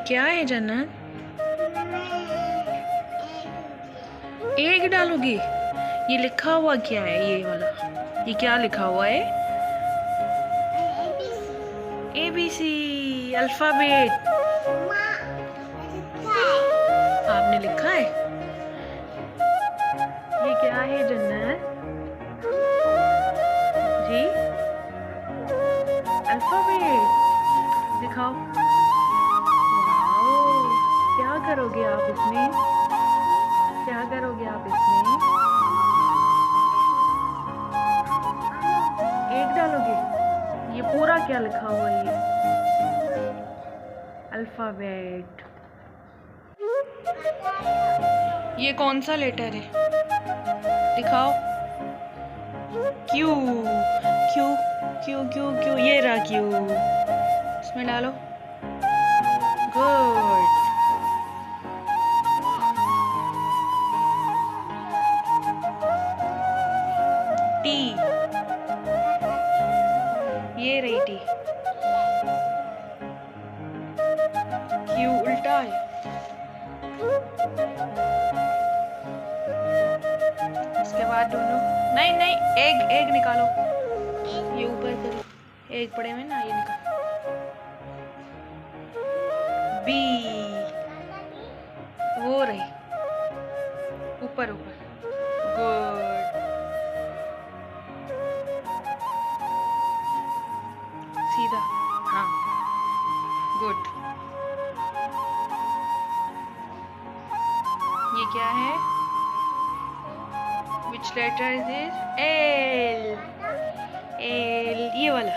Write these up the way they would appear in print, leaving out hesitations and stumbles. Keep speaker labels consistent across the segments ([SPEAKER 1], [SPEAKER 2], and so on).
[SPEAKER 1] क्या है जन्नत? एग डालोगी? ये लिखा हुआ क्या है ये वाला? ये क्या लिखा हुआ है? ABC अल्फाबेट आपने लिखा है? ये क्या है जन्नत जी? अल्फाबेट दिखाओ। वाओ, क्या करोगे आप इसमें? क्या करोगे आप इसमें? एक डालोगे? ये पूरा क्या लिखा हुआ है? ये अल्फाबेट। ये कौन सा लेटर है? दिखाओ। Q Q Q Q Q, ये रहा क्यू। इसमें डालो। गुड। टी, ये रही टी। क्यू उल्टा है। इसके बाद दोनों नहीं नहीं, एग एग निकालो। ये ऊपर करो, एग पड़े हुए ना, ये निकालो। बी, वो रही ऊपर ऊपर। गुड। सीधा, हाँ गुड। ये क्या है? Which letter is this? L. L, ये वाला।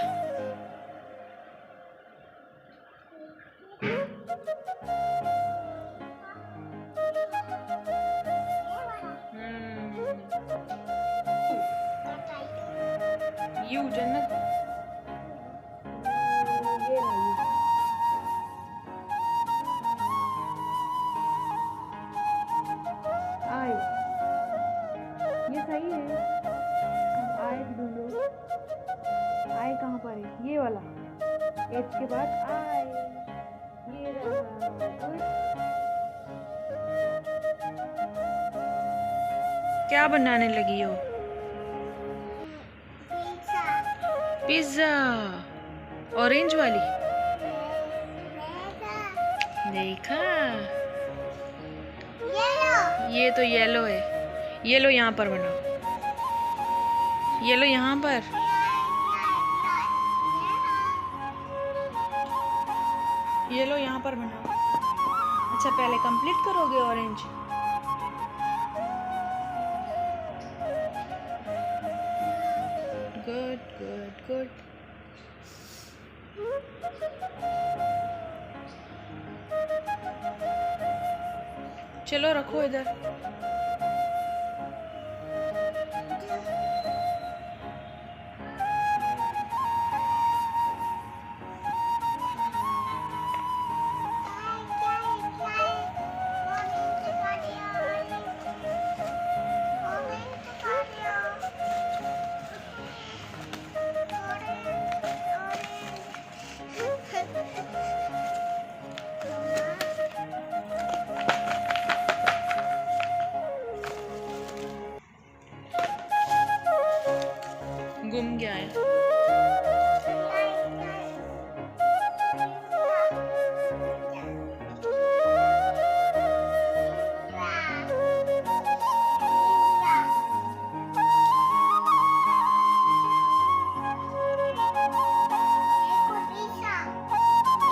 [SPEAKER 1] U जन्नत। ये रहा U। I, ये सही है। अब I ढूंढो। I कहाँ पर है? ये वाला। H के बाद I, ये रहा। गुड। क्या बनाने लगी हो? पिज्जा। ऑरेंज वाली? देखा, ये तो येलो है। येलो यहाँ पर बनाओ। येलो यहाँ पर। येलो यहाँ पर बनाओ। अच्छा, पहले कंप्लीट करोगे ऑरेंज? Good good good. चलो रखो इधर। गुम गया है।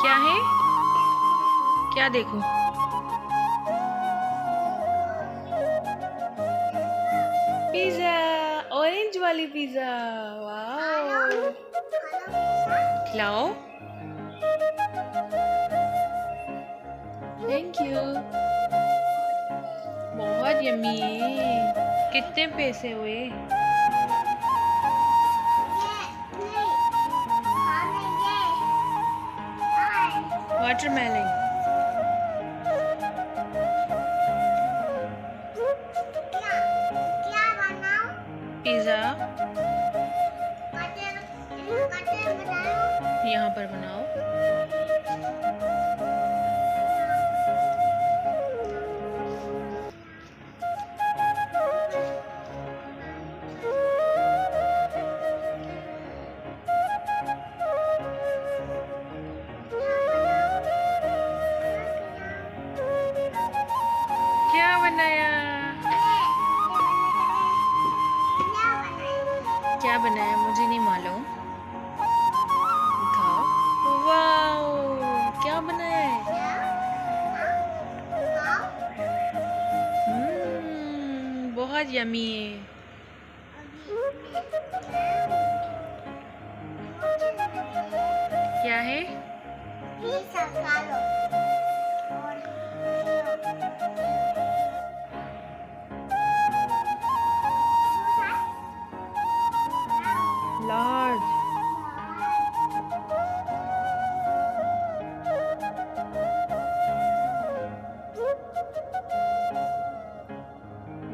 [SPEAKER 1] क्या है? क्या देखो? पिज्जा, ऑरेंज वाली पिज्जा। वाओ, खिलाओ। Thank you. बहुत यम्मी। कितने पैसे हुए? वाटरमेलन। पिज्जा यहाँ पर बनाओ। बनाया? क्या बनाया मुझे नहीं मालूम। दिखाओ। वाओ, क्या बनाया है? बहुत यमी है। क्या है? लार्ज।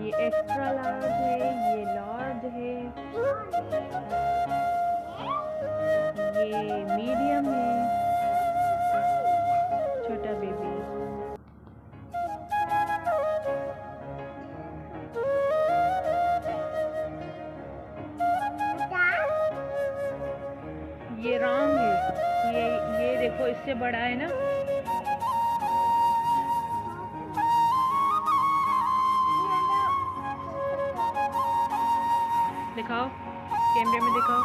[SPEAKER 1] ये एक्स्ट्रा लार्ज है, ये लार्ज है, ये मीडियम है, छोटा बेबी। ये रॉन्ग है। ये देखो, इससे बड़ा है ना। दिखाओ, कैमरे में दिखाओ।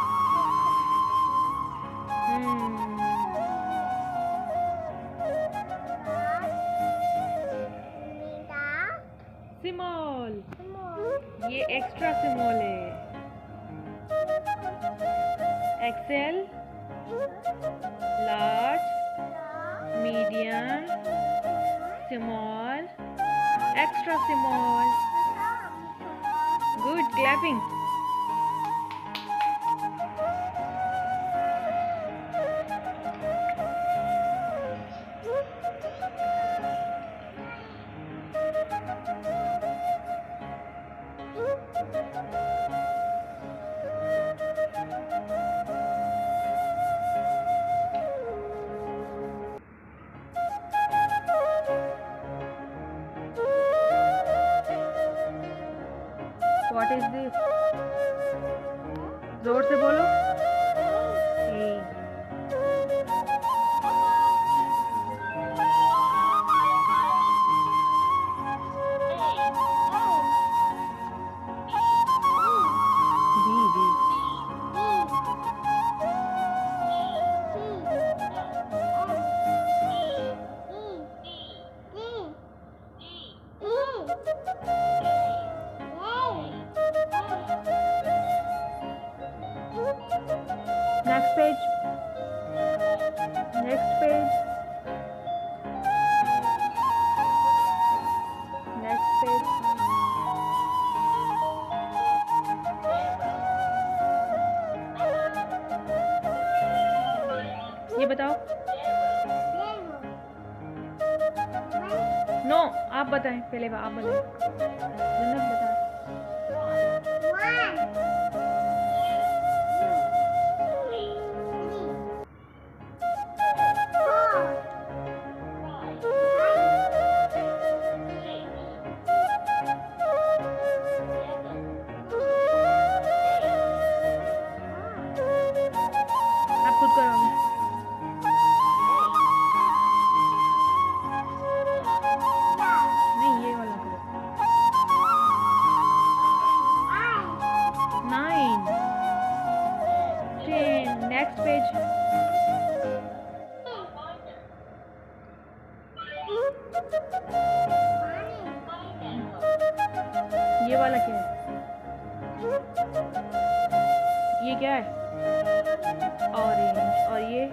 [SPEAKER 1] स्मॉल। ये एक्स्ट्रा स्मॉल है। XL, large, medium, small, extra small. Good, clapping. What is this? जोर से बोलो। Next page. Next page. Next page. ये बताओ। नो, आप बताएं पहले। आप बताएं। जन्नत बताएं। आप खुद करो। नहीं, ये वाला करो। 9 10। Next page. ये वाला क्या है? ये क्या है? ऑरेंज। और ये